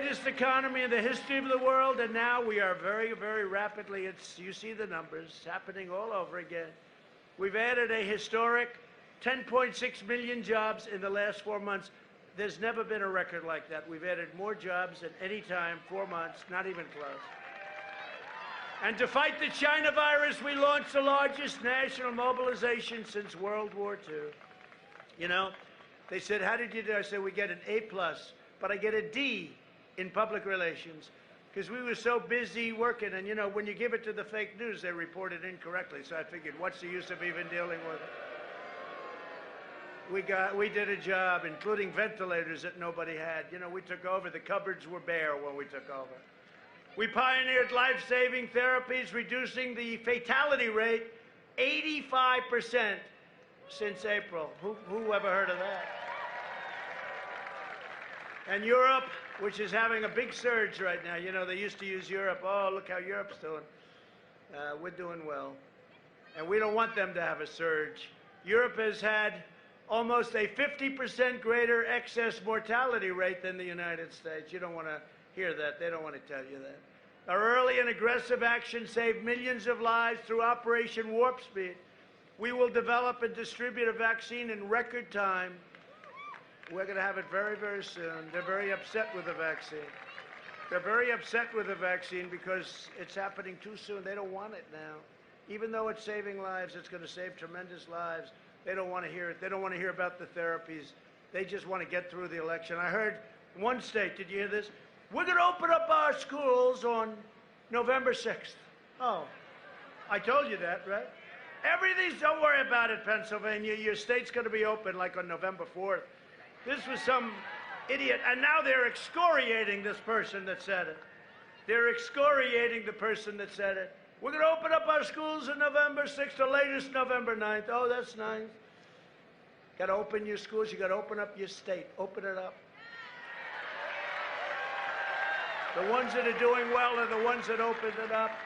greatest economy in the history of the world, and now we are very, very rapidly, you see the numbers, happening all over again. We've added a historic 10.6 million jobs in the last 4 months. There's never been a record like that. We've added more jobs at any time, 4 months, not even close. And to fight the China virus, we launched the largest national mobilization since World War II. You know, they said, how did you do? I said, we get an A+, but I get a D in public relations because we were so busy working. And, you know, when you give it to the fake news, they report it incorrectly. So I figured, what's the use of even dealing with it? We did a job, including ventilators that nobody had. You know, we took over. The cupboards were bare when we took over. We pioneered life-saving therapies, reducing the fatality rate 85% since April. Who ever heard of that? And Europe, which is having a big surge right now. You know, they used to use Europe. Oh, look how Europe's doing. We're doing well. And we don't want them to have a surge. Europe has had almost a 50% greater excess mortality rate than the United States. You don't want to hear that. They don't want to tell you that. Our early and aggressive action saved millions of lives through Operation Warp Speed. We will develop and distribute a vaccine in record time. We're going to have it very, very soon. They're very upset with the vaccine. They're very upset with the vaccine because it's happening too soon. They don't want it now. Even though it's saving lives, it's going to save tremendous lives. They don't want to hear it. They don't want to hear about the therapies. They just want to get through the election. I heard one state, did you hear this? We're going to open up our schools on November 6th. Oh, I told you that, right? Everything's, don't worry about it, Pennsylvania. Your state's going to be open like on November 4th. This was some idiot, and now they're excoriating this person that said it. They're excoriating the person that said it. We're going to open up our schools on November 6th, or latest November 9th. Oh, that's nice. Got to open your schools. You got to open up your state. Open it up. The ones that are doing well are the ones that opened it up.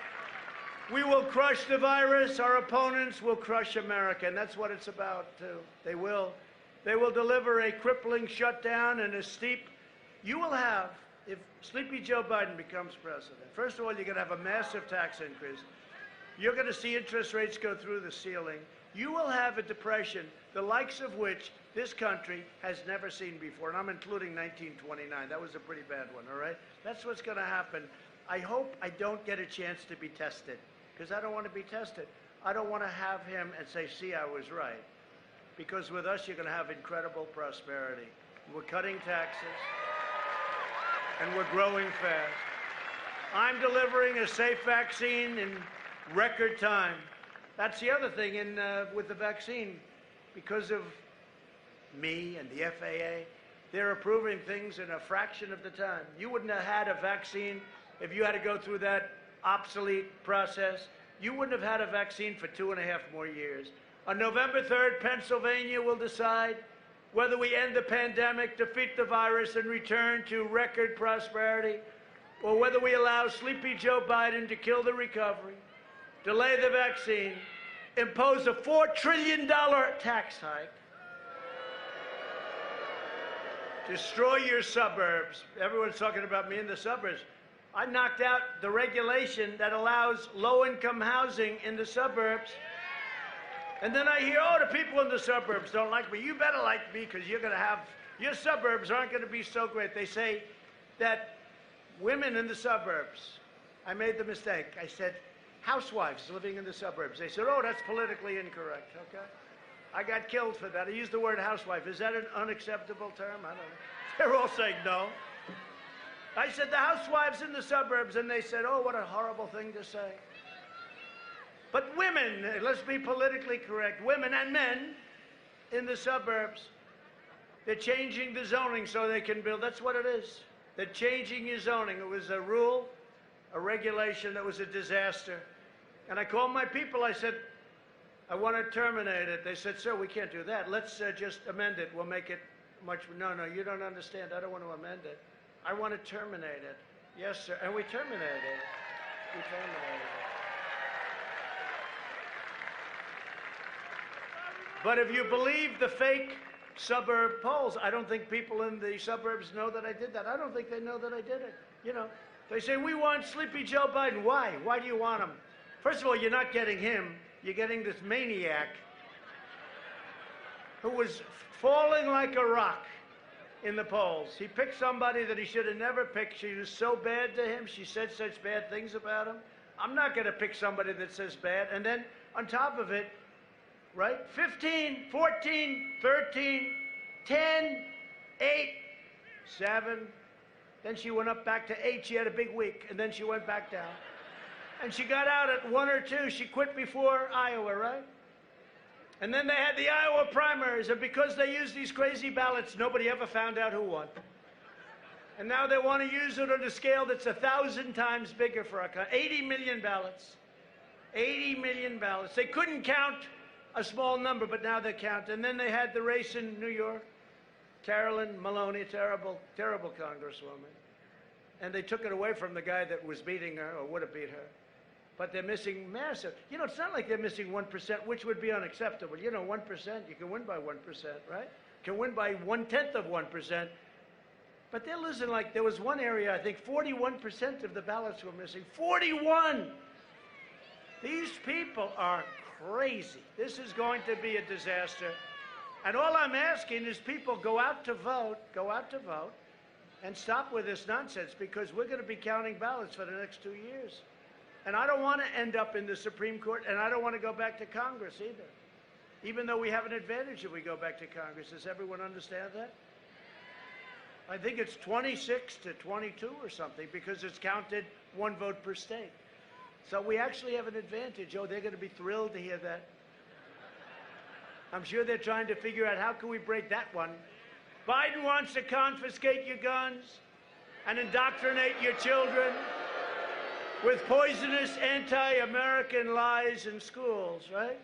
We will crush the virus. Our opponents will crush America, and that's what it's about, too. They will. They will deliver a crippling shutdown and a steep. You will have, if Sleepy Joe Biden becomes president, first of all, you're going to have a massive tax increase. You're going to see interest rates go through the ceiling. You will have a depression, the likes of which this country has never seen before, and I'm including 1929. That was a pretty bad one, all right? That's what's going to happen. I hope I don't get a chance to be tested, because I don't want to be tested. I don't want to have him and say, see, I was right. Because with us, you're going to have incredible prosperity. We're cutting taxes, and we're growing fast. I'm delivering a safe vaccine in record time. That's the other thing with the vaccine. Because of me and the FAA, they're approving things in a fraction of the time. You wouldn't have had a vaccine if you had to go through that obsolete process. You wouldn't have had a vaccine for 2.5 more years. On November 3rd, Pennsylvania will decide whether we end the pandemic, defeat the virus, and return to record prosperity, or whether we allow Sleepy Joe Biden to kill the recovery, delay the vaccine, impose a $4 trillion tax hike, destroy your suburbs. Everyone's talking about me in the suburbs. I knocked out the regulation that allows low-income housing in the suburbs. And then I hear, oh, the people in the suburbs don't like me. You better like me because you're going to have, your suburbs aren't going to be so great. They say that women in the suburbs, I made the mistake. I said housewives living in the suburbs. They said, oh, that's politically incorrect, okay? I got killed for that. I used the word housewife. Is that an unacceptable term? I don't know. They're all saying no. I said the housewives in the suburbs, and they said, oh, what a horrible thing to say. But women, let's be politically correct, women and men in the suburbs, they're changing the zoning so they can build. That's what it is. They're changing your zoning. It was a rule, a regulation that was a disaster. And I called my people. I said, I want to terminate it. They said, sir, we can't do that. Let's just amend it. We'll make it much. No, you don't understand. I don't want to amend it. I want to terminate it. Yes, sir. And we terminated it. We terminated it. But if you believe the fake suburb polls. I don't think people in the suburbs know that I did that. I don't think they know that I did it. You know, they say, we want Sleepy Joe Biden. Why? Why do you want him? First of all, you're not getting him. You're getting this maniac who was falling like a rock in the polls. He picked somebody that he should have never picked. She was so bad to him. She said such bad things about him. I'm not going to pick somebody that says bad. And then on top of it, right, 15, 14, 13, 10, 8, 7. Then she went up back to 8. She had a big week. And then she went back down. And she got out at 1 or 2. She quit before Iowa, right? And then they had the Iowa primaries, and because they used these crazy ballots, nobody ever found out who won. And now they want to use it on a scale that's 1,000 times bigger for our country. 80 million ballots. 80 million ballots. They couldn't count a small number, but now they count. And then they had the race in New York. Carolyn Maloney, terrible, terrible congresswoman. And they took it away from the guy that was beating her, or would have beat her. But they're missing massive. You know, it's not like they're missing 1%, which would be unacceptable. You know, 1%, you can win by 1%, right? You can win by 1/10 of 1%. But they're losing, like, there was one area, I think 41% of the ballots were missing. 41! These people are crazy. This is going to be a disaster. And all I'm asking is people go out to vote, and stop with this nonsense, because we're going to be counting ballots for the next 2 years. And I don't want to end up in the Supreme Court, and I don't want to go back to Congress either, even though we have an advantage if we go back to Congress. Does everyone understand that? I think it's 26 to 22 or something, because it's counted 1 vote per state. So we actually have an advantage. Oh, they're going to be thrilled to hear that. I'm sure they're trying to figure out how can we break that one. Biden wants to confiscate your guns and indoctrinate your children with poisonous anti-American lies in schools, right?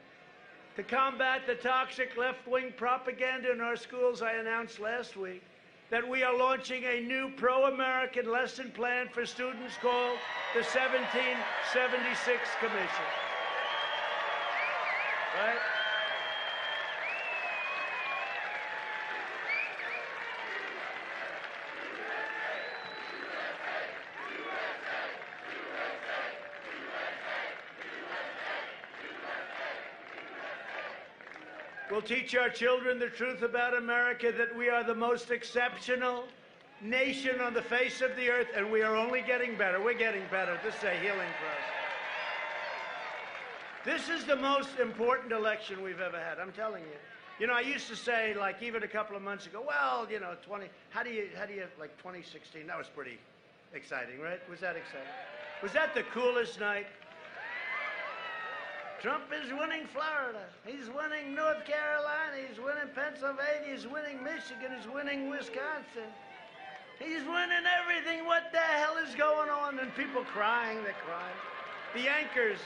To combat the toxic left-wing propaganda in our schools, I announced last week that we are launching a new pro-American lesson plan for students called the 1776 Commission, right? We'll teach our children the truth about America, that we are the most exceptional nation on the face of the earth, and we are only getting better. We're getting better. This is a healing process. This is the most important election we've ever had, I'm telling you. You know, I used to say, like, even a couple of months ago, well, you know, how do you, like, 2016, that was pretty exciting, right? Was that exciting? Was that the coolest night? Trump is winning Florida. He's winning North Carolina. He's winning Pennsylvania. He's winning Michigan. He's winning Wisconsin. He's winning everything. What the hell is going on? And people crying. They're crying. The anchors,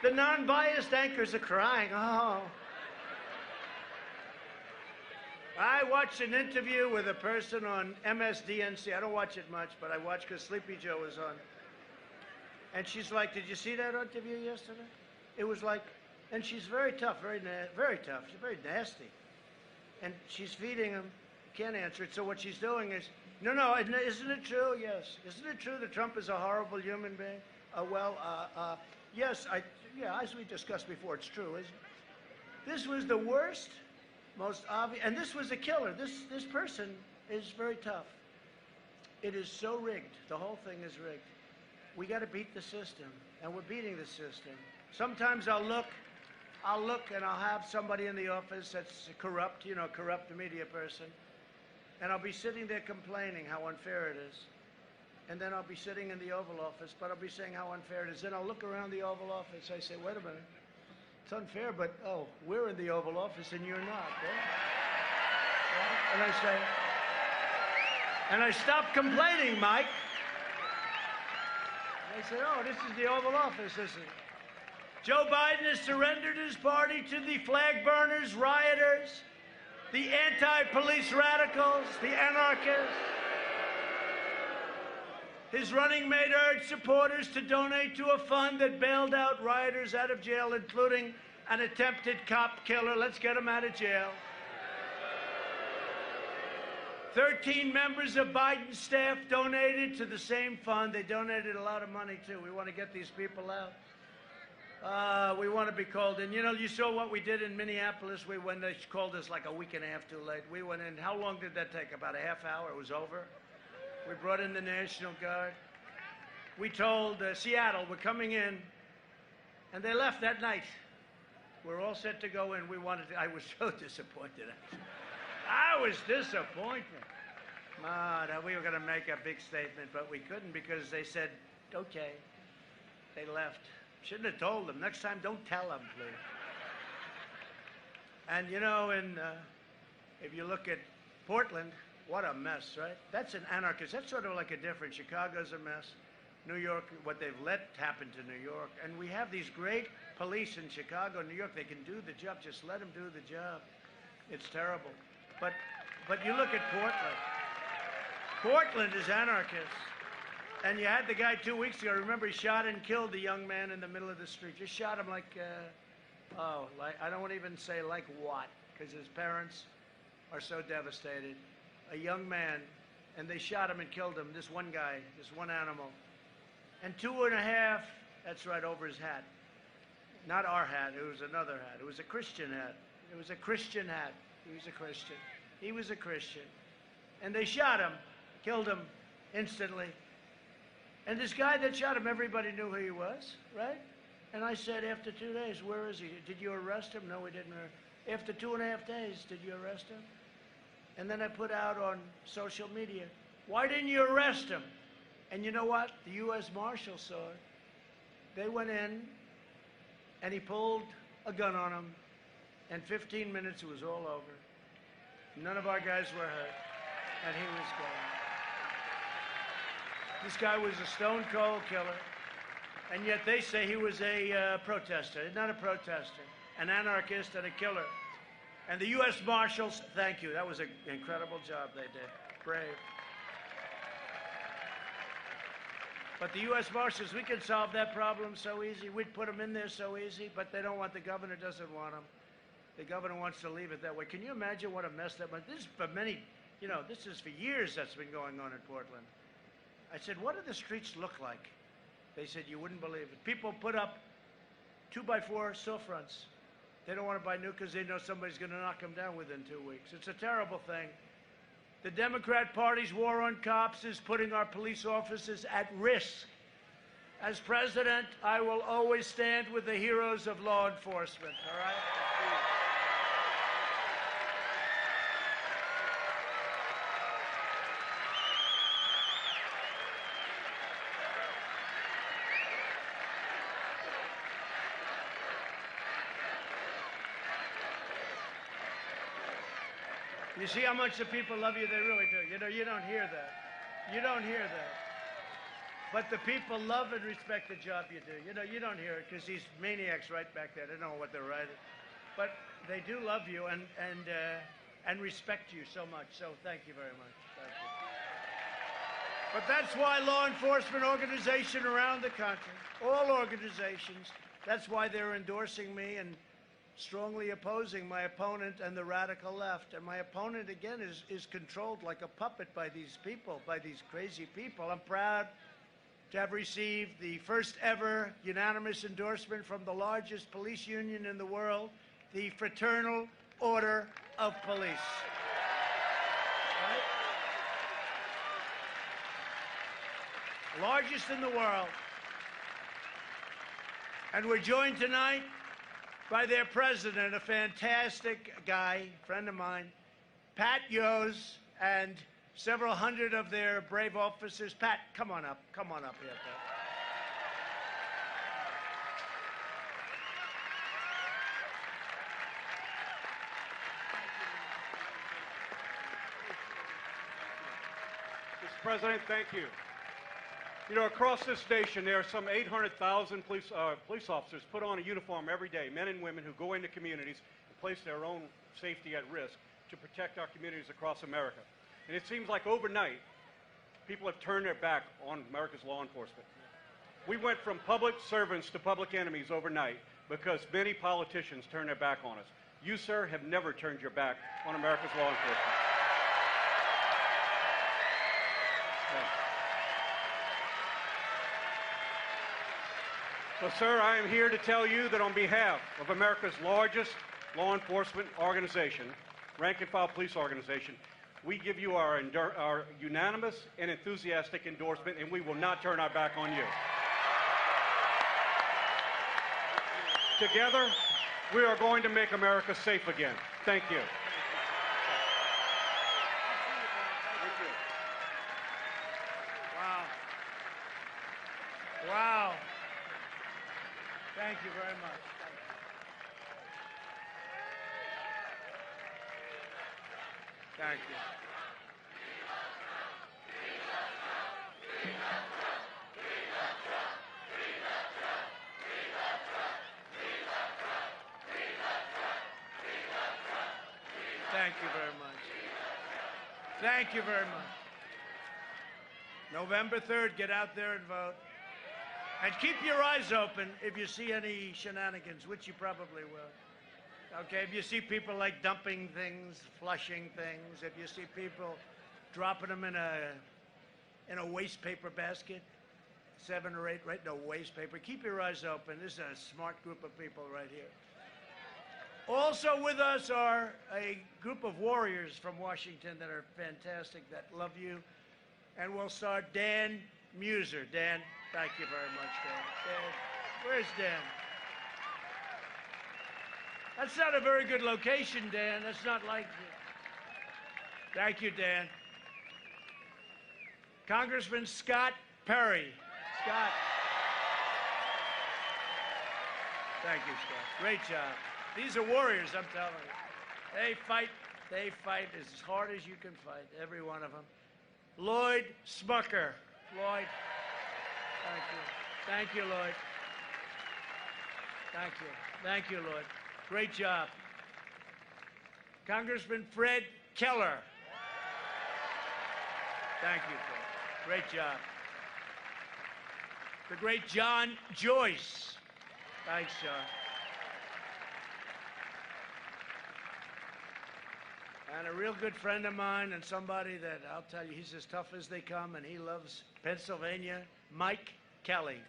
the non-biased anchors are crying. Oh. I watched an interview with a person on MSDNC. I don't watch it much, but I watch because Sleepy Joe was on. And she's like, did you see that interview yesterday? It was like, and she's very tough, very tough. She's very nasty. And she's feeding him. Can't answer it. So what she's doing is, no, isn't it true? Yes. Isn't it true that Trump is a horrible human being? Yes, as we discussed before, it's true, isn't it? This was the worst, most obvious, and this was a killer. This person is very tough. It is so rigged. The whole thing is rigged. We got to beat the system, and we're beating the system. Sometimes I'll look and I'll have somebody in the office that's corrupt, corrupt media person, and I'll be sitting there complaining how unfair it is. And then I'll be sitting in the Oval Office, but I'll be saying how unfair it is. Then I'll look around the Oval Office. I say, wait a minute. It's unfair, but, oh, we're in the Oval Office and you're not. And I say, and I stop complaining, Mike. And I say, oh, this is the Oval Office, this is. Joe Biden has surrendered his party to the flag burners, rioters, the anti-police radicals, the anarchists. His running mate urged supporters to donate to a fund that bailed out rioters out of jail, including an attempted cop killer. Let's get him out of jail. 13 members of Biden's staff donated to the same fund. They donated a lot of money, too. We want to get these people out. We want to be called in. You know, you saw what we did in Minneapolis. When they called us like a week and a half too late. We went in. How long did that take? About a half hour. It was over. We brought in the National Guard. We told Seattle, we're coming in. And they left that night. We're all set to go in. I was so disappointed. I was disappointed. We were going to make a big statement, but we couldn't because they said, okay. They left. Shouldn't have told them. Next time, don't tell them, please. And, you know, if you look at Portland, what a mess, right? That's an anarchist. That's sort of like a difference. Chicago's a mess. New York, what they've let happen to New York. And we have these great police in Chicago, New York. They can do the job. Just let them do the job. It's terrible. But you look at Portland. Portland is anarchist. And you had the guy 2 weeks ago. Remember, he shot and killed the young man in the middle of the street. Just shot him like I don't want to even say like what, because his parents are so devastated. A young man, and they shot him and killed him. This one guy, this one animal. And 2.5, that's right, over his hat. Not our hat, it was another hat. It was a Christian hat. It was a Christian hat. He was a Christian. He was a Christian. And they shot him, killed him instantly. And this guy that shot him, everybody knew who he was, right? And I said, after 2 days, where is he? Did you arrest him? No, we didn't. After 2.5 days, did you arrest him? And then I put out on social media, why didn't you arrest him? And you know what? The U.S. Marshals saw it. They went in, and he pulled a gun on him. And 15 minutes, it was all over. None of our guys were hurt, and he was gone. This guy was a stone-cold killer, and yet they say he was a protester. He's not a protester, an anarchist and a killer. And the U.S. Marshals, thank you. That was an incredible job they did. Brave. But the U.S. Marshals, we could solve that problem so easy. We'd put them in there so easy, but they don't want, the governor doesn't want them. The governor wants to leave it that way. Can you imagine what a mess that was? This is for many, you know, this is for years that's been going on in Portland. I said, what do the streets look like? They said, you wouldn't believe it. People put up 2x4 storefronts. They don't want to buy new because they know somebody's going to knock them down within 2 weeks. It's a terrible thing. The Democrat Party's war on cops is putting our police officers at risk. As president, I will always stand with the heroes of law enforcement, all right? You see how much the people love you? They really do. You know, you don't hear that. You don't hear that. But the people love and respect the job you do. You know, you don't hear it because these maniacs right back there, they don't know what they're writing. But they do love you and respect you so much. So thank you very much. Thank you. But that's why law enforcement organizations around the country, all organizations, that's why they're endorsing me and strongly opposing my opponent and the radical left. And my opponent, again, is controlled like a puppet by these people, by these crazy people. I'm proud to have received the first ever unanimous endorsement from the largest police union in the world, the Fraternal Order of Police. Right? Largest in the world. And we're joined tonight by their president, a fantastic guy, friend of mine, Pat Yose, and several hundred of their brave officers. Pat, come on up. Come on up here, Pat. Mr. President, thank you. You know, across this nation, there are some 800,000 police officers put on a uniform every day, men and women who go into communities and place their own safety at risk to protect our communities across America. And it seems like overnight, people have turned their back on America's law enforcement. We went from public servants to public enemies overnight because many politicians turned their back on us. You, sir, have never turned your back on America's law enforcement. So, sir, I am here to tell you that on behalf of America's largest law enforcement organization, rank and file police organization, we give you our unanimous and enthusiastic endorsement, and we will not turn our back on you. Together, we are going to make America safe again. Thank you. Wow. Wow. Thank you very much. Thank you. Thank you very much. Thank you very much. November 3rd, get out there and vote. And keep your eyes open if you see any shenanigans, which you probably will. Okay, if you see people like dumping things, flushing things, if you see people dropping them in a waste paper basket, 7 or 8 right in a waste paper, keep your eyes open. This is a smart group of people right here. Also with us are a group of warriors from Washington that are fantastic, that love you. And we'll start Dan Muser. Dan, thank you very much, Dan. Dan, where's Dan? That's not a very good location, Dan. That's not like you. Thank you, Dan. Congressman Scott Perry. Scott. Thank you, Scott. Great job. These are warriors, I'm telling you. They fight as hard as you can fight, every one of them. Lloyd Smucker. Lloyd. Thank you. Thank you, Lloyd. Thank you. Thank you, Lloyd. Great job. Congressman Fred Keller. Thank you, Fred. Great job. The great John Joyce. Thanks, John. And a real good friend of mine and somebody that I'll tell you, he's as tough as they come and he loves Pennsylvania, Mike Kelly.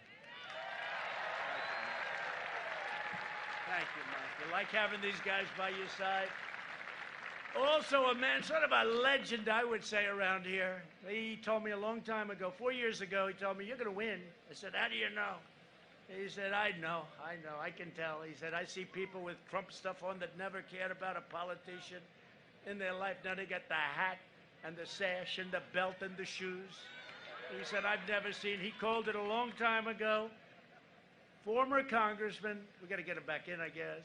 Thank you, Mike. You like having these guys by your side? Also a man, sort of a legend, I would say, around here. He told me a long time ago, 4 years ago, he told me, you're going to win. I said, how do you know? He said, I know, I can tell. He said, I see people with Trump stuff on that never cared about a politician in their life. Now they got the hat and the sash and the belt and the shoes. He said, I've never seen, he called it a long time ago. Former congressman, we got to get him back in, I guess.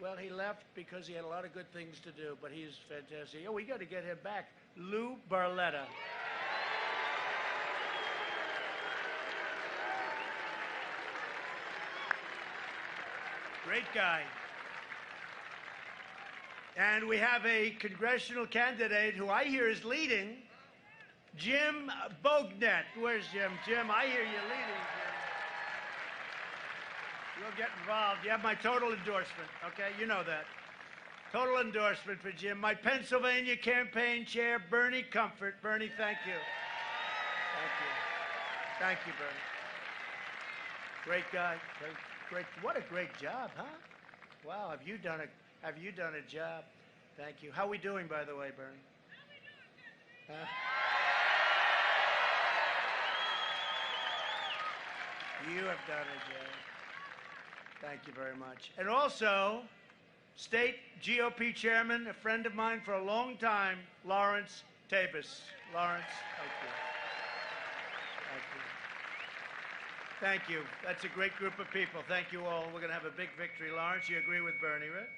Well, he left because he had a lot of good things to do, but he's fantastic. Oh, we got to get him back. Lou Barletta. Great guy. And we have a congressional candidate who I hear is leading, Jim Bognet. Where's Jim? Jim, I hear you leading, Jim. You'll get involved. You have my total endorsement, okay? You know that. Total endorsement for Jim. My Pennsylvania campaign chair, Bernie Comfort. Bernie, thank you. Thank you. Thank you, Bernie. Great guy. Great. What a great job, huh? Wow, have you done a job? Thank you. How are we doing, by the way, Bernie? Huh? You have done a job. Thank you very much. And also, State GOP Chairman, a friend of mine for a long time, Lawrence Tabus. Lawrence, thank you. Thank you. Thank you. That's a great group of people. Thank you all. We're going to have a big victory. Lawrence, you agree with Bernie, right?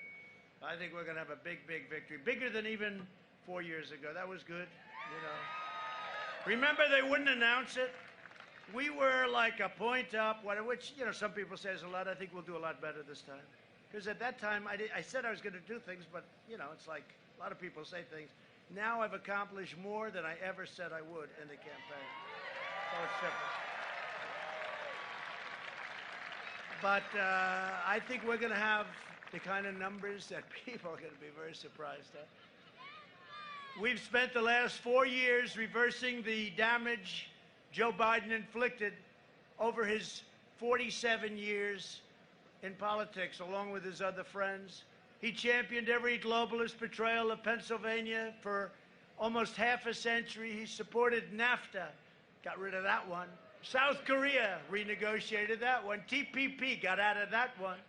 I think we're going to have a big, big victory. Bigger than even 4 years ago. That was good, you know. Remember, they wouldn't announce it? We were like a point up, which, you know, some people say is a lot. I think we'll do a lot better this time. Because at that time, I said I was going to do things, but, you know, it's like a lot of people say things. Now I've accomplished more than I ever said I would in the campaign. So it's simple. But I think we're going to have the kind of numbers that people are going to be very surprised at. We've spent the last 4 years reversing the damage Joe Biden inflicted over his 47 years in politics, along with his other friends. He championed every globalist portrayal of Pennsylvania for almost half a century. He supported NAFTA, got rid of that one. South Korea renegotiated that one. TPP got out of that one.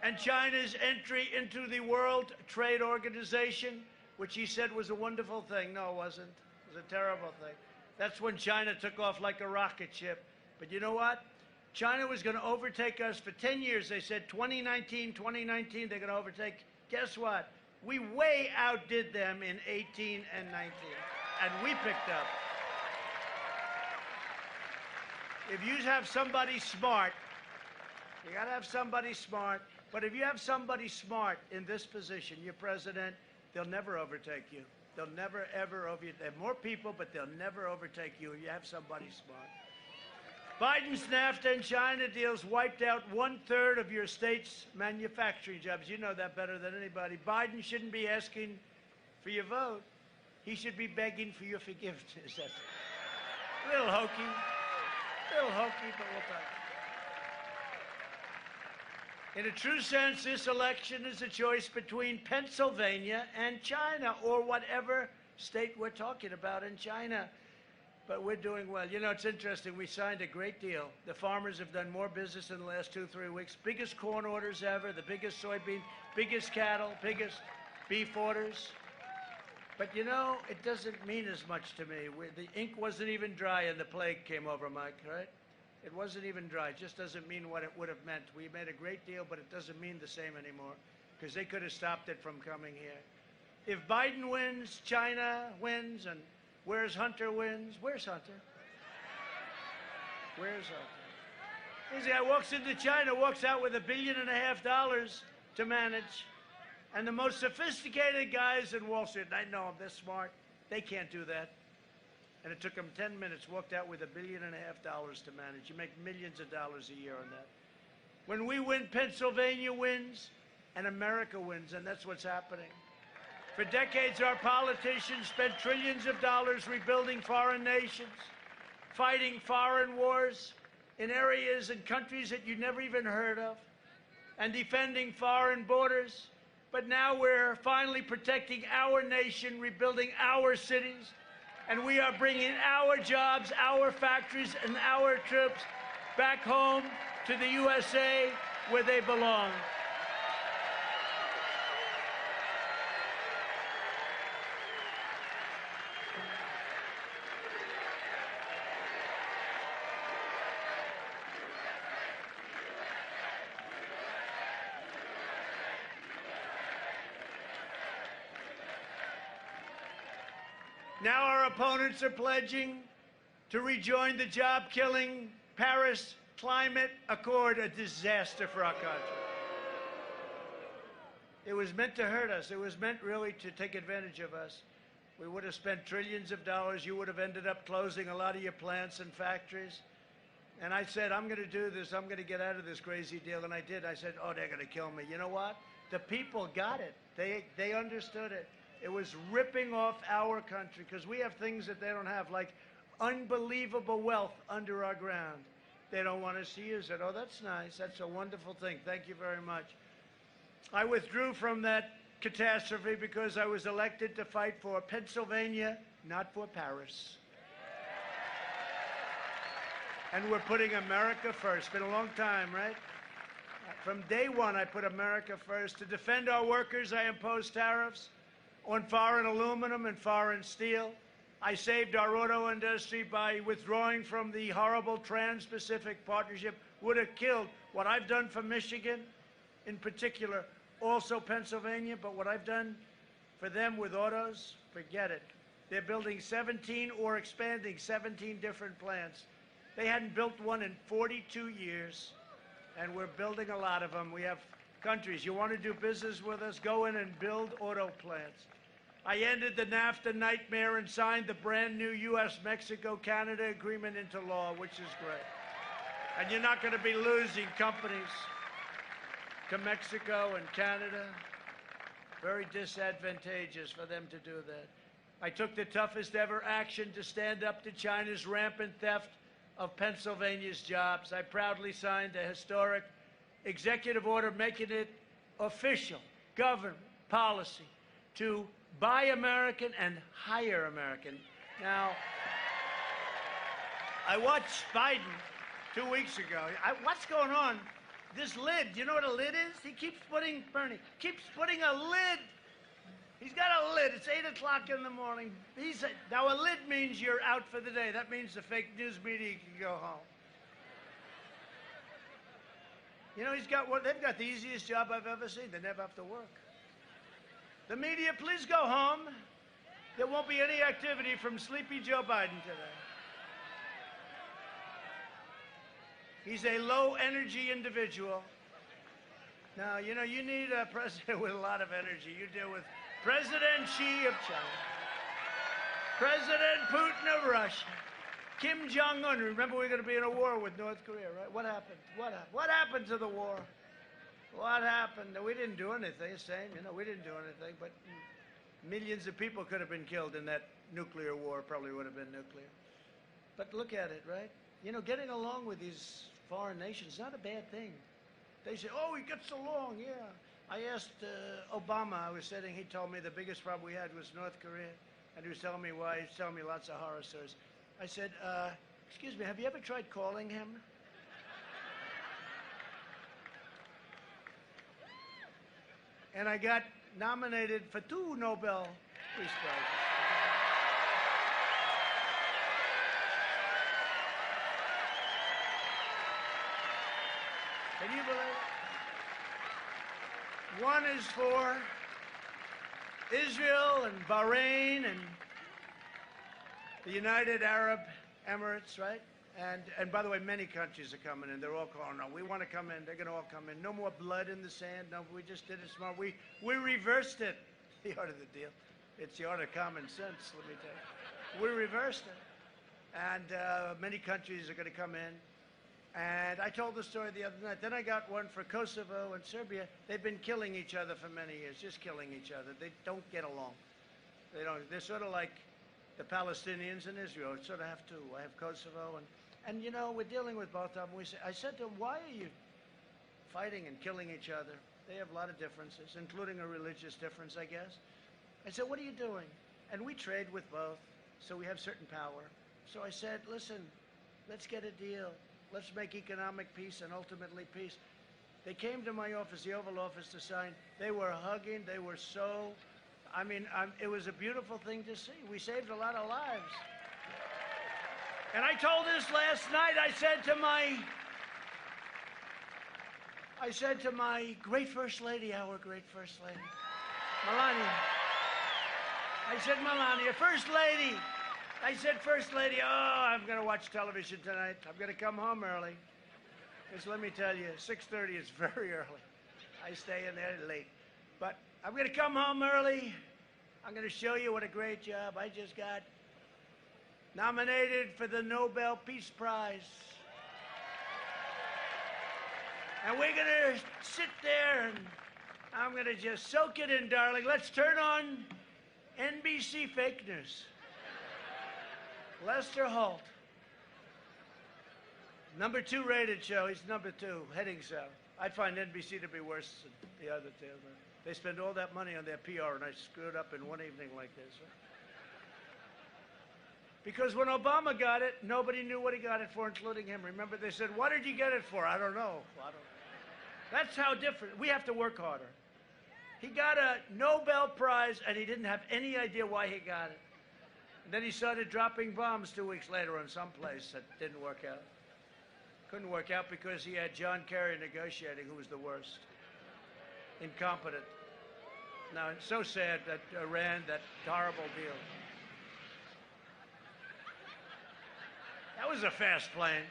And China's entry into the World Trade Organization, which he said was a wonderful thing. No, it wasn't. It was a terrible thing. That's when China took off like a rocket ship. But you know what? China was going to overtake us for 10 years. They said 2019, they're going to overtake. Guess what? We way outdid them in 18 and 19. And we picked up. If you have somebody smart, you got to have somebody smart. But if you have somebody smart in this position, your president, they'll never overtake you. They'll never, ever overtake you. They have more people, but they'll never overtake you if you have somebody smart. Biden's NAFTA and China deals wiped out 1/3 of your state's manufacturing jobs. You know that better than anybody. Biden shouldn't be asking for your vote. He should be begging for your forgiveness. That's a little hokey. But we'll talk. In a true sense, this election is a choice between Pennsylvania and China, or whatever state we're talking about in China. But we're doing well. You know, it's interesting. We signed a great deal. The farmers have done more business in the last 2-3 weeks. Biggest corn orders ever, the biggest soybean, biggest cattle, biggest beef orders. But, you know, it doesn't mean as much to me. The ink wasn't even dry and the plague came over, Mike, right? It wasn't even dry. It just doesn't mean what it would have meant. We made a great deal, but it doesn't mean the same anymore because they could have stopped it from coming here. If Biden wins, China wins, and where's Hunter wins? Where's Hunter? Where's Hunter? This guy walks into China, walks out with $1.5 billion to manage. And the most sophisticated guys in Wall Street, and I know them, they're smart, they can't do that. And it took them 10 minutes, walked out with $1.5 billion to manage. You make millions of dollars a year on that. When we win, Pennsylvania wins, and America wins, and that's what's happening. For decades, our politicians spent trillions of dollars rebuilding foreign nations, fighting foreign wars in areas and countries that you never even heard of, and defending foreign borders. But now we're finally protecting our nation, rebuilding our cities, and we are bringing our jobs, our factories, and our troops back home to the USA where they belong. Now our opponents are pledging to rejoin the job-killing Paris Climate Accord, a disaster for our country. It was meant to hurt us. It was meant really to take advantage of us. We would have spent trillions of dollars. You would have ended up closing a lot of your plants and factories. And I said, I'm going to do this. I'm going to get out of this crazy deal. And I did. I said, oh, they're going to kill me. You know what? The people got it. They understood it. It was ripping off our country because we have things that they don't have, like unbelievable wealth under our ground. They don't want us to use it. Oh, that's nice. That's a wonderful thing. Thank you very much. I withdrew from that catastrophe because I was elected to fight for Pennsylvania, not for Paris. And we're putting America first. It's been a long time, right? From day one, I put America first. To defend our workers, I imposed tariffs on foreign aluminum and foreign steel. I saved our auto industry by withdrawing from the horrible Trans-Pacific Partnership. Would have killed what I've done for Michigan in particular, also Pennsylvania, but what I've done for them with autos, forget it. They're building 17 or expanding 17 different plants. They hadn't built one in 42 years, and we're building a lot of them. We have countries. You want to do business with us? Go in and build auto plants. I ended the NAFTA nightmare and signed the brand new U.S.-Mexico-Canada agreement into law, which is great. And you're not going to be losing companies to Mexico and Canada. Very disadvantageous for them to do that. I took the toughest ever action to stand up to China's rampant theft of Pennsylvania's jobs. I proudly signed a historic executive order making it official government policy to buy American and hire American. Now, I watched Biden 2 weeks ago. What's going on? This lid, you know what a lid is? He keeps putting, Bernie, keeps putting a lid. He's got a lid. It's 8 o'clock in the morning. Now, a lid means you're out for the day. That means the fake news media can go home. You know, they've got the easiest job I've ever seen. They never have to work. The media, please go home. There won't be any activity from sleepy Joe Biden today. He's a low-energy individual. Now, you know, you need a president with a lot of energy. You deal with President Xi of China, President Putin of Russia, Kim Jong-un. Remember, we're going to be in a war with North Korea, right? What happened? What happened to the war? What happened? We didn't do anything. Same, you know, we didn't do anything, but millions of people could have been killed in that nuclear war. Probably would have been nuclear. But look at it, right? You know, getting along with these foreign nations is not a bad thing. They say, oh, he gets along, yeah. I asked Obama, he told me the biggest problem we had was North Korea, and he was telling me why. He was telling me lots of horror stories. I said, excuse me, have you ever tried calling him? And I got nominated for 2 Nobel Peace Prizes. Can you believe it? One is for Israel and Bahrain and the United Arab Emirates, right? And by the way, many countries are coming in. They're all calling, no, we want to come in. They're going to all come in. No more blood in the sand. No, we just did it smart. We reversed it. The art of the deal. It's the art of common sense, let me tell you. We reversed it. And many countries are going to come in. And I told the story the other night. Then I got one for Kosovo and Serbia. They've been killing each other for many years, just killing each other. They don't get along. They don't. They're sort of like the Palestinians and Israel. Sort of have two. I have Kosovo and you know, we're dealing with both of them. I said to them, why are you fighting and killing each other? They have a lot of differences, including a religious difference, I guess. I said, what are you doing? And we trade with both, so we have certain power. So I said, listen, let's get a deal. Let's make economic peace and ultimately peace. They came to my office, the Oval Office, to sign. They were hugging. They were so, I mean, it was a beautiful thing to see. We saved a lot of lives. And I told this last night. I said to my great First Lady, our great First Lady, Melania. I said, Melania, First Lady. I said, First Lady, oh, I'm going to watch television tonight. I'm going to come home early. Because let me tell you, 6:30 is very early. I stay in there late. But I'm going to come home early. I'm going to show you what a great job. I just got nominated for the Nobel Peace Prize. And we're going to sit there and I'm going to just soak it in, darling. Let's turn on NBC Fake News. Lester Holt. Number 2 rated show. He's number 2, heading south. I find NBC to be worse than the other two. They spend all that money on their PR, and I screwed up in one evening like this. Because when Obama got it, nobody knew what he got it for, including him. Remember, they said, what did you get it for? I don't know. That's how different. We have to work harder. He got a Nobel Prize, and he didn't have any idea why he got it. And then he started dropping bombs 2 weeks later on some place that didn't work out. Couldn't work out because he had John Kerry negotiating, who was the worst. Incompetent. Now, it's so sad that Iran, that horrible deal. That was a fast plane.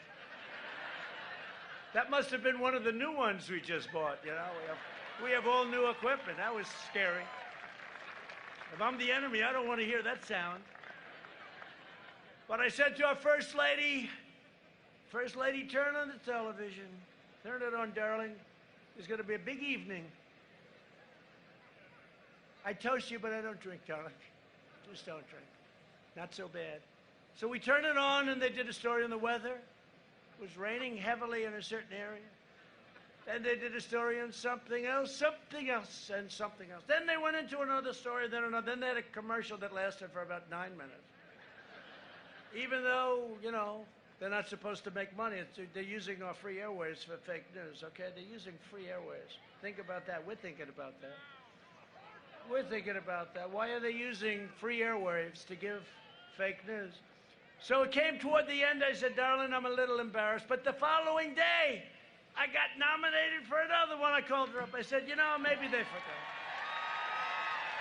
That must have been one of the new ones we just bought, you know. We have all new equipment. That was scary. If I'm the enemy, I don't want to hear that sound. But I said to our First Lady, turn on the television. Turn it on, darling. There's going to be a big evening. I toast you, but I don't drink, darling. Just don't drink. Not so bad. So we turned it on, and they did a story on the weather. It was raining heavily in a certain area. Then they did a story on something else, and something else. Then they went into another story, then another. Then they had a commercial that lasted for about 9 minutes. Even though, you know, they're not supposed to make money. They're using our free airwaves for fake news, okay? They're using free airwaves. Think about that. We're thinking about that. We're thinking about that. Why are they using free airwaves to give fake news? So it came toward the end. I said, darling, I'm a little embarrassed. But the following day, I got nominated for another one. I called her up. I said, you know, maybe they forgot.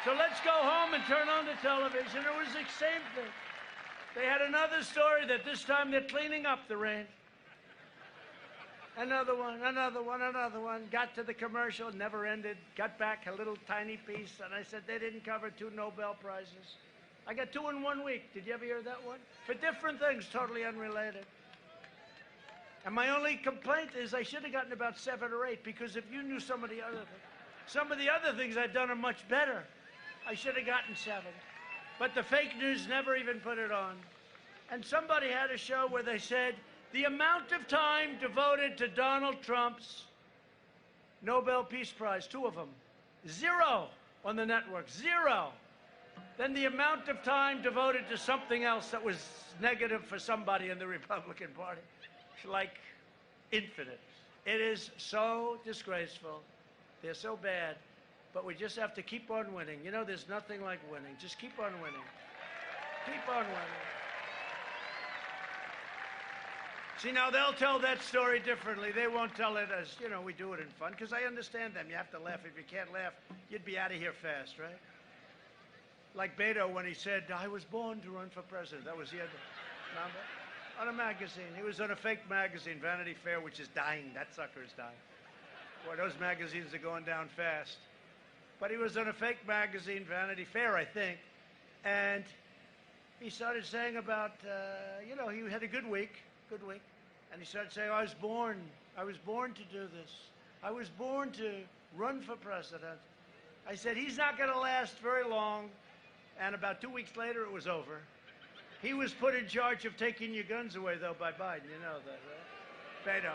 So let's go home and turn on the television. It was the same thing. They had another story that this time they're cleaning up the range. Another one, another one, another one. Got to the commercial, never ended. Got back a little tiny piece, and I said they didn't cover 2 Nobel Prizes. I got 2 in 1 week. Did you ever hear that one? For different things, totally unrelated. And my only complaint is I should have gotten about 7 or 8, because if you knew some of the other things I've done are much better. I should have gotten 7. But the fake news never even put it on. And somebody had a show where they said the amount of time devoted to Donald Trump's Nobel Peace Prize, 2 of them, 0 on the network, 0. Then the amount of time devoted to something else that was negative for somebody in the Republican Party, like infinite. It is so disgraceful. They're so bad. But we just have to keep on winning. You know, there's nothing like winning. Just keep on winning. Keep on winning. See, now they'll tell that story differently. They won't tell it as, you know, we do it in fun, because I understand them. You have to laugh. If you can't laugh, you'd be out of here fast, right? Like Beto when he said, I was born to run for president. That was the other, remember? On a magazine. He was on a fake magazine, Vanity Fair, which is dying. That sucker is dying. Boy, those magazines are going down fast. But he was on a fake magazine, Vanity Fair, I think, and he started saying about, you know, he had a good week, and he started saying, I was born to do this. I was born to run for president. I said, he's not going to last very long, and about 2 weeks later, it was over. He was put in charge of taking your guns away, though, by Biden. You know that, right? Beto.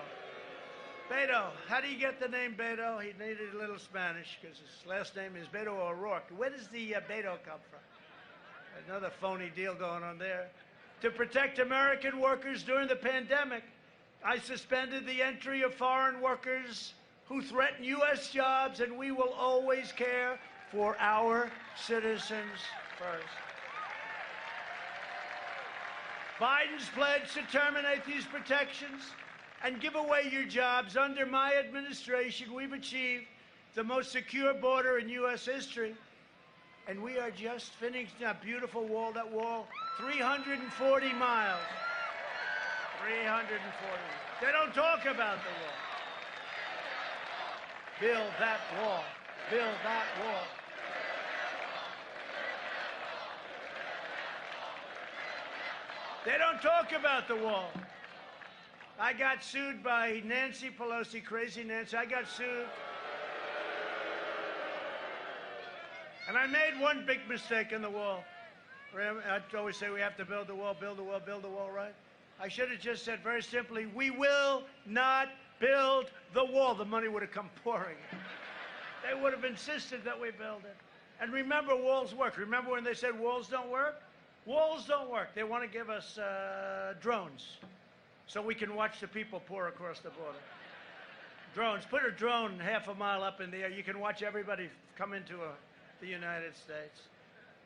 Beto. How do you get the name Beto? He needed a little Spanish, because his last name is Beto O'Rourke. Where does the Beto come from? Another phony deal going on there. To protect American workers during the pandemic, I suspended the entry of foreign workers who threaten U.S. jobs, and we will always care for our citizens first. Biden's pledge to terminate these protections and give away your jobs. Under my administration, we've achieved the most secure border in U.S. history. And we are just finishing that beautiful wall, 340 miles. 340. They don't talk about the wall. Build that wall. Build that wall. They don't talk about the wall. I got sued by Nancy Pelosi, crazy Nancy. I got sued. And I made one big mistake in the wall. I always say we have to build the wall, build the wall, build the wall, right? I should have just said very simply, we will not build the wall. The money would have come pouring in. They would have insisted that we build it. And remember, walls work. Remember when they said walls don't work? Walls don't work. They want to give us drones so we can watch the people pour across the border. Drones. Put a drone half a mile up in the air. You can watch everybody come into the United States.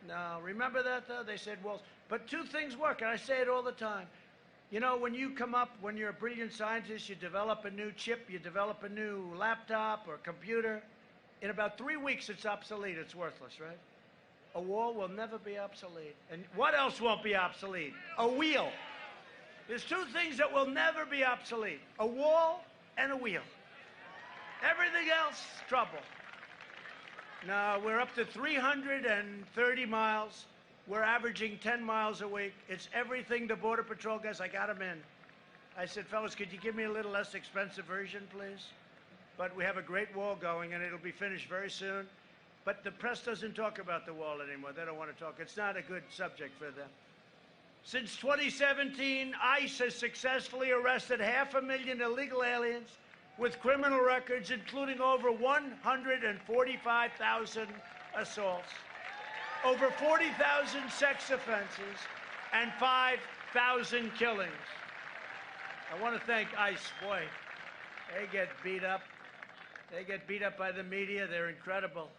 No, remember that, though? They said walls. But 2 things work, and I say it all the time. You know, when you come up, when you're a brilliant scientist, you develop a new chip, you develop a new laptop or computer. In about 3 weeks, it's obsolete. It's worthless, right? A wall will never be obsolete. And what else won't be obsolete? A wheel. There's 2 things that will never be obsolete. A wall and a wheel. Everything else, trouble. Now, we're up to 330 miles. We're averaging 10 miles a week. It's everything the Border Patrol guys, I got them in. I said, fellas, could you give me a little less expensive version, please? But we have a great wall going, and it'll be finished very soon. But the press doesn't talk about the wall anymore. They don't want to talk. It's not a good subject for them. Since 2017, ICE has successfully arrested 500,000 illegal aliens with criminal records, including over 145,000 assaults, over 40,000 sex offenses, and 5,000 killings. I want to thank ICE. Boy, they get beat up. They get beat up by the media. They're incredible.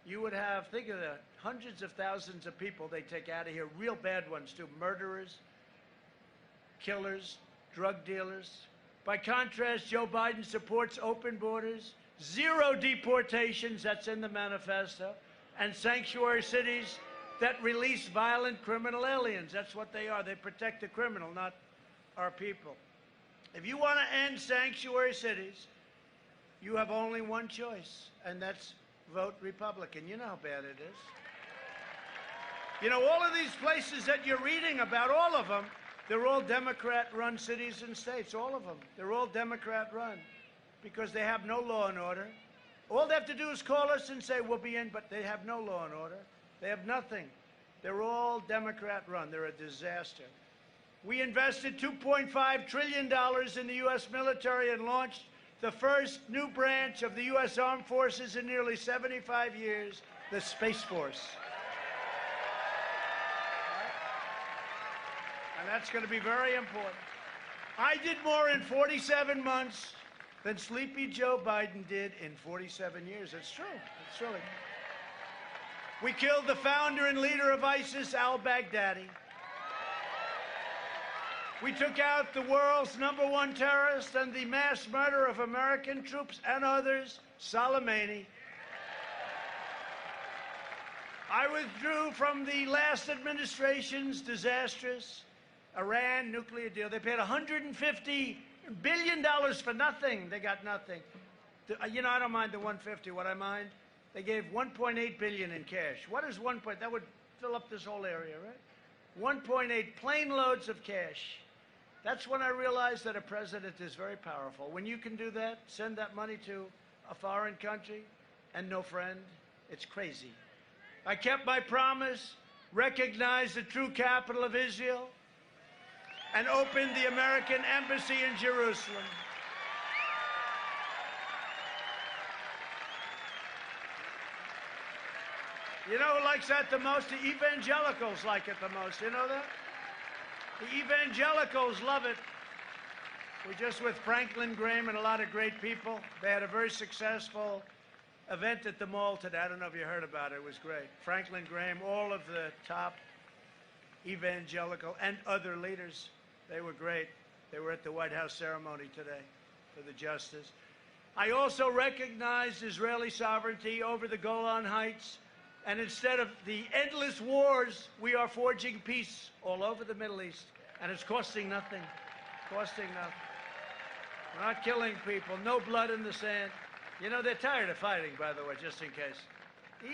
You would have, think of that, hundreds of thousands of people they take out of here, real bad ones too, murderers, killers, drug dealers. By contrast, Joe Biden supports open borders, zero deportations, that's in the manifesto, and sanctuary cities that release violent criminal aliens. That's what they are. They protect the criminal, not our people. If you want to end sanctuary cities, you have only one choice, and that's vote Republican. You know how bad it is. You know, all of these places that you're reading about, all of them, they're all Democrat-run cities and states, all of them. They're all Democrat-run because they have no law and order. All they have to do is call us and say, we'll be in, but they have no law and order. They have nothing. They're all Democrat-run. They're a disaster. We invested $2.5 trillion in the U.S. military and launched the first new branch of the U.S. Armed Forces in nearly 75 years, the Space Force. And that's going to be very important. I did more in 47 months than Sleepy Joe Biden did in 47 years. It's true. It's true. We killed the founder and leader of ISIS, al-Baghdadi. We took out the world's #1 terrorist and the mass murder of American troops and others, Soleimani. I withdrew from the last administration's disastrous Iran nuclear deal. They paid $150 billion for nothing. They got nothing. You know, I don't mind the 150. What I mind, they gave $1.8 billion in cash. What is 1. That would fill up this whole area, right? 1.8 plane loads of cash. That's when I realized that a president is very powerful. When you can do that, send that money to a foreign country and no friend, it's crazy. I kept my promise, recognized the true capital of Israel, and opened the American embassy in Jerusalem. You know who likes that the most? The evangelicals like it the most. You know that? The evangelicals love it. We're just with Franklin Graham and a lot of great people. They had a very successful event at the mall today. I don't know if you heard about it. It was great. Franklin Graham, all of the top evangelical and other leaders, they were great. They were at the White House ceremony today for the justice. I also recognized Israeli sovereignty over the Golan Heights. And instead of the endless wars, we are forging peace all over the Middle East. And it's costing nothing. Costing nothing. We're not killing people. No blood in the sand. You know, they're tired of fighting, by the way, just in case.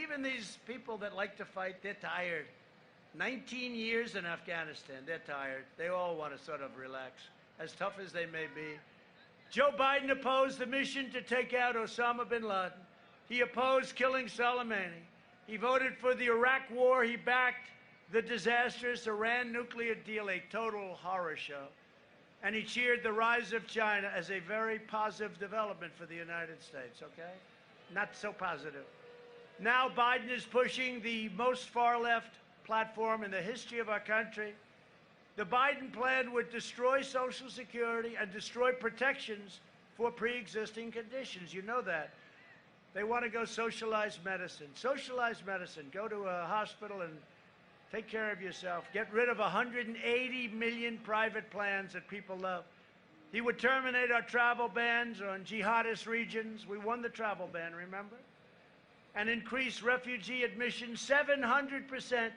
Even these people that like to fight, they're tired. 19 years in Afghanistan, they're tired. They all want to sort of relax, as tough as they may be. Joe Biden opposed the mission to take out Osama bin Laden. He opposed killing Soleimani. He voted for the Iraq war. He backed the disastrous Iran nuclear deal, a total horror show. And he cheered the rise of China as a very positive development for the United States, okay? Not so positive. Now Biden is pushing the most far-left platform in the history of our country. The Biden plan would destroy Social Security and destroy protections for pre-existing conditions. You know that. They want to go socialized medicine. Socialized medicine. Go to a hospital and take care of yourself. Get rid of 180 million private plans that people love. He would terminate our travel bans on jihadist regions. We won the travel ban, remember? And increase refugee admissions 700%,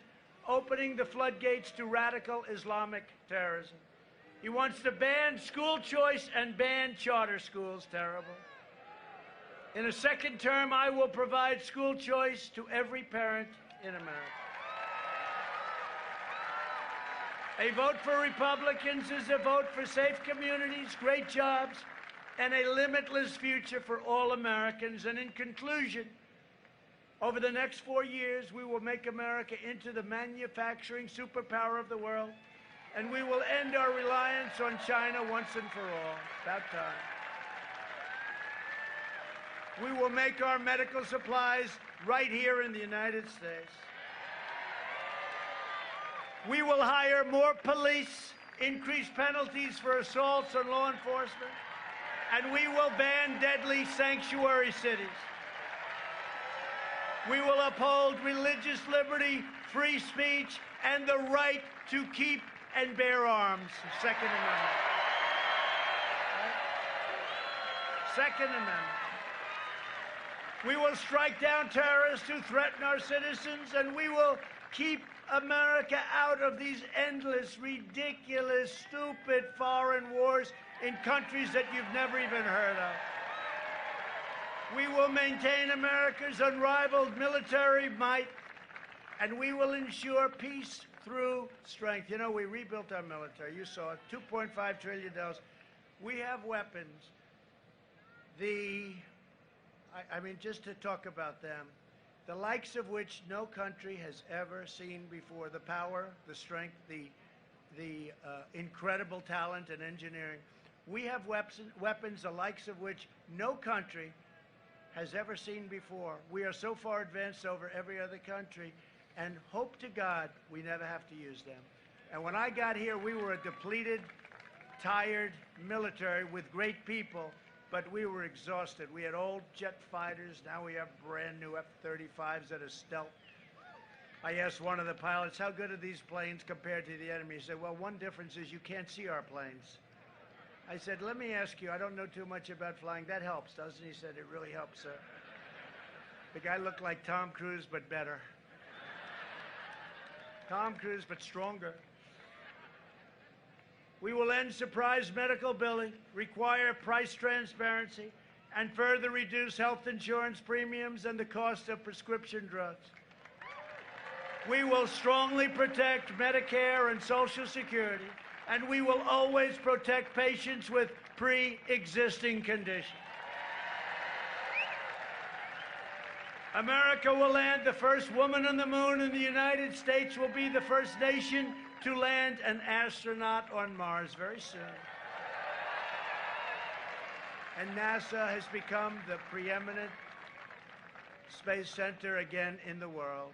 opening the floodgates to radical Islamic terrorism. He wants to ban school choice and ban charter schools. Terrible. In a second term, I will provide school choice to every parent in America. A vote for Republicans is a vote for safe communities, great jobs, and a limitless future for all Americans. And in conclusion, over the next 4 years, we will make America into the manufacturing superpower of the world. And we will end our reliance on China once and for all. About time. We will make our medical supplies right here in the United States. We will hire more police, increase penalties for assaults on law enforcement, and we will ban deadly sanctuary cities. We will uphold religious liberty, free speech, and the right to keep and bear arms. Second Amendment. Right? Second Amendment. We will strike down terrorists who threaten our citizens, and we will keep America out of these endless, ridiculous, stupid foreign wars in countries that you've never even heard of. We will maintain America's unrivaled military might, and we will ensure peace through strength. You know, we rebuilt our military. You saw it, $2.5 trillion. We have weapons. I mean, just to talk about them, the likes of which no country has ever seen before. The power, the strength, the incredible talent and engineering. We have weapons the likes of which no country has ever seen before. We are so far advanced over every other country, and hope to God we never have to use them. And when I got here, we were a depleted, tired military with great people, but we were exhausted. We had old jet fighters. Now we have brand new F-35s that are stealth. I asked one of the pilots, how good are these planes compared to the enemy? He said, well, one difference is you can't see our planes. I said, let me ask you, I don't know too much about flying. That helps, doesn't it? He said, it really helps, sir. The guy looked like Tom Cruise, but better. Tom Cruise, but stronger. We will end surprise medical billing, require price transparency, and further reduce health insurance premiums and the cost of prescription drugs. We will strongly protect Medicare and Social Security, and we will always protect patients with pre-existing conditions. America will land the first woman on the moon, and the United States will be the first nation to land an astronaut on Mars very soon. And NASA has become the preeminent space center again in the world.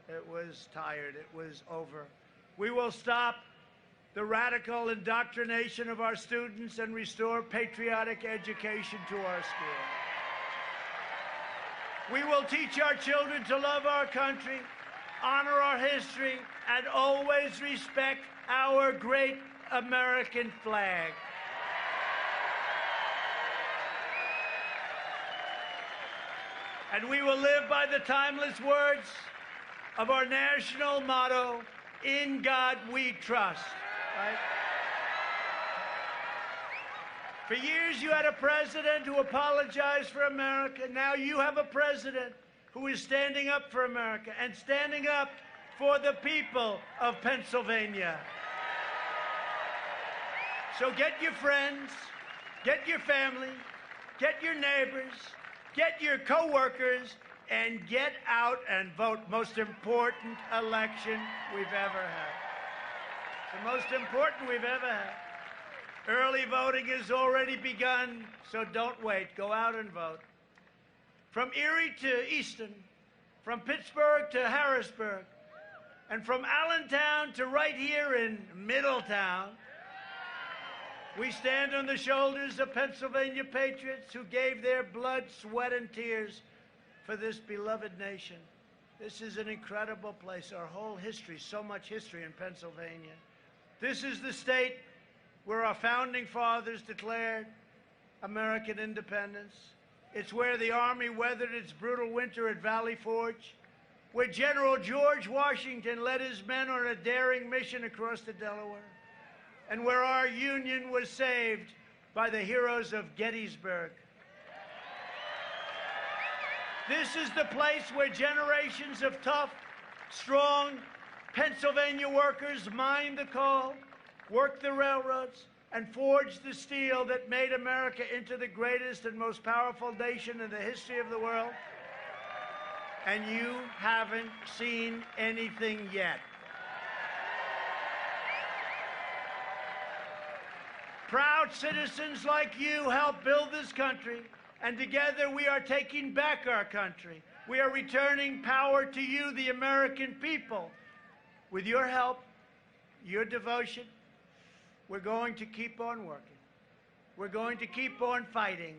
It was tired. It was over. We will stop the radical indoctrination of our students and restore patriotic education to our schools. We will teach our children to love our country, honor our history, and always respect our great American flag. And we will live by the timeless words of our national motto, "In God We Trust." Right? For years, you had a president who apologized for America. Now you have a president who is standing up for America and standing up for the people of Pennsylvania. So get your friends, get your family, get your neighbors, get your co-workers, and get out and vote. Most important election we've ever had. The most important we've ever had. Early voting has already begun, so don't wait. Go out and vote. From Erie to Easton, from Pittsburgh to Harrisburg, and from Allentown to right here in Middletown, we stand on the shoulders of Pennsylvania patriots who gave their blood, sweat, and tears for this beloved nation. This is an incredible place. Our whole history, so much history in Pennsylvania. This is the state where our founding fathers declared American independence. It's where the Army weathered its brutal winter at Valley Forge, where General George Washington led his men on a daring mission across the Delaware, and where our Union was saved by the heroes of Gettysburg. This is the place where generations of tough, strong Pennsylvania workers mined the coal, worked the railroads, and forged the steel that made America into the greatest and most powerful nation in the history of the world. And you haven't seen anything yet. Proud citizens like you help build this country, and together we are taking back our country. We are returning power to you, the American people. With your help, your devotion, we're going to keep on working. We're going to keep on fighting,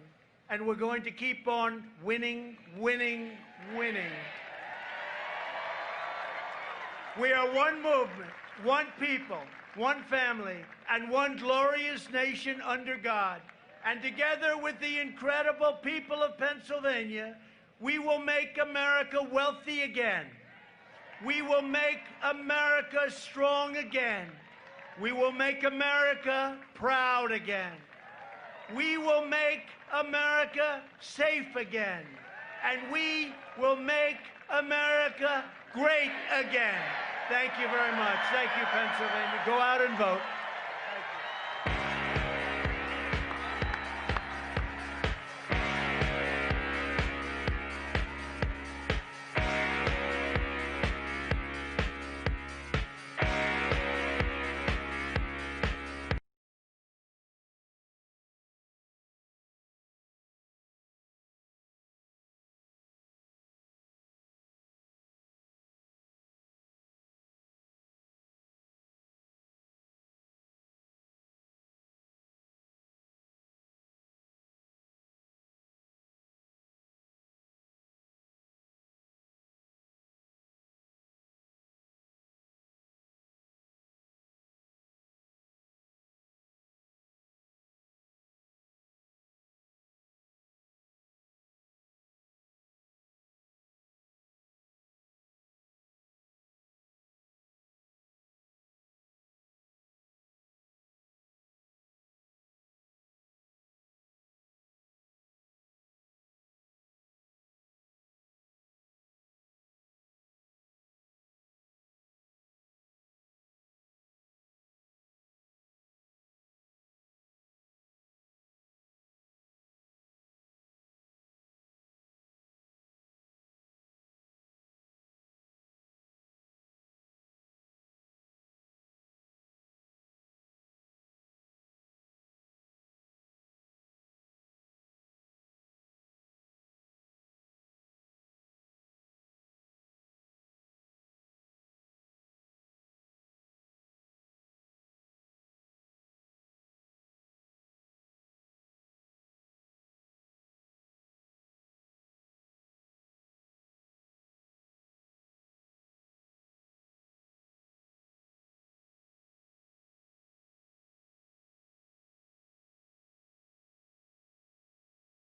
and we're going to keep on winning, winning, winning. We are one movement, one people, one family, and one glorious nation under God. And together with the incredible people of Pennsylvania, we will make America wealthy again. We will make America strong again. We will make America proud again. We will make America safe again. And we will make America great again. Thank you very much. Thank you, Pennsylvania. Go out and vote.